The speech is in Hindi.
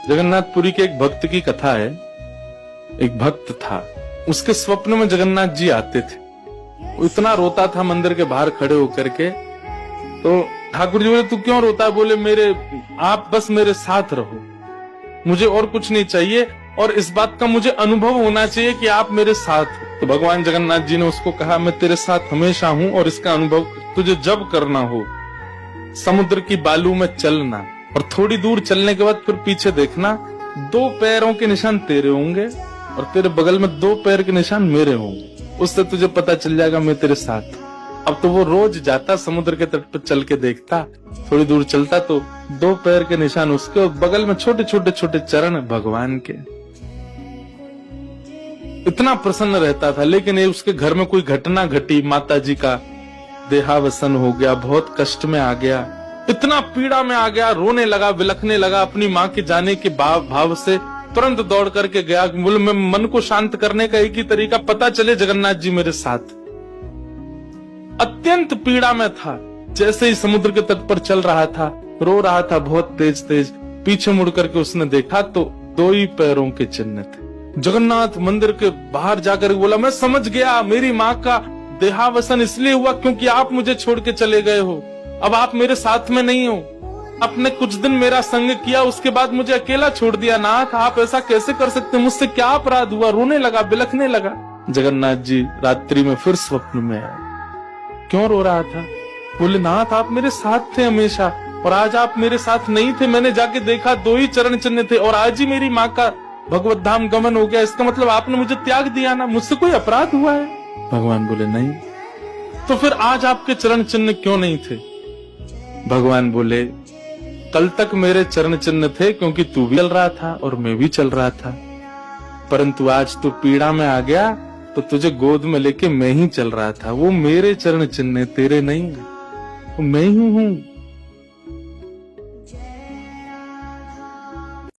जगन्नाथपुरी के एक भक्त की कथा है। एक भक्त था, उसके स्वप्न में जगन्नाथ जी आते थे। वो इतना रोता था मंदिर के बाहर खड़े होकर के। तो ठाकुर जी बोले, तू क्यों रोता? बोले, आप बस मेरे साथ रहो, मुझे और कुछ नहीं चाहिए, और इस बात का मुझे अनुभव होना चाहिए कि आप मेरे साथ हो। तो भगवान जगन्नाथ जी ने उसको कहा, मैं तेरे साथ हमेशा हूं, और इसका अनुभव तुझे जब करना हो समुद्र की बालू में चलना, और थोड़ी दूर चलने के बाद फिर पीछे देखना, 2 पैरों के निशान तेरे होंगे और तेरे बगल में 2 पैर के निशान मेरे होंगे। उससे तुझे पता चल जाएगा मैं तेरे साथ। अब तो वो रोज जाता, समुद्र के तट पर चल के देखता, थोड़ी दूर चलता तो 2 पैर के निशान उसके और बगल में छोटे छोटे छोटे चरण भगवान के। इतना प्रसन्न रहता था। लेकिन ये उसके घर में कोई घटना घटी, माता जी का देहावसन हो गया, बहुत कष्ट में आ गया, इतना पीड़ा में आ गया, रोने लगा, बिलखने लगा। अपनी माँ के जाने के भाव से तुरंत दौड़ करके गया। बोले, मैं मन को शांत करने का एक ही तरीका, पता चले जगन्नाथ जी मेरे साथ। अत्यंत पीड़ा में था। जैसे ही समुद्र के तट पर चल रहा था, रो रहा था बहुत तेज तेज। पीछे मुड़ करके उसने देखा तो 2 ही पैरों के चिन्ह थे। जगन्नाथ मंदिर के बाहर जाकर बोला, मैं समझ गया, मेरी माँ का देहावसन इसलिए हुआ क्योंकि आप मुझे छोड़ के चले गए हो। अब आप मेरे साथ में नहीं हो। आपने कुछ दिन मेरा संग किया, उसके बाद मुझे अकेला छोड़ दिया। नाथ, आप ऐसा कैसे कर सकते? मुझसे क्या अपराध हुआ? रोने लगा, बिलखने लगा। जगन्नाथ जी रात्रि में फिर स्वप्न में आए। क्यों रो रहा था? बोले, नाथ, आप मेरे साथ थे हमेशा, और आज आप मेरे साथ नहीं थे। मैंने जाके देखा 2 ही चरण चिन्ह थे, और आज ही मेरी माँ का भगवत धाम गमन हो गया। इसका मतलब आपने मुझे त्याग दिया ना? मुझसे कोई अपराध हुआ है? भगवान बोले, नहीं। तो फिर आज आपके चरण चिन्ह क्यों नहीं थे? भगवान बोले, कल तक मेरे चरण चिन्ह थे क्योंकि तू भी चल रहा था और मैं भी चल रहा था, परंतु आज तू पीड़ा में आ गया तो तुझे गोद में लेके मैं ही चल रहा था। वो मेरे चरण चिन्ह, तेरे नहीं, वो मैं ही हूं।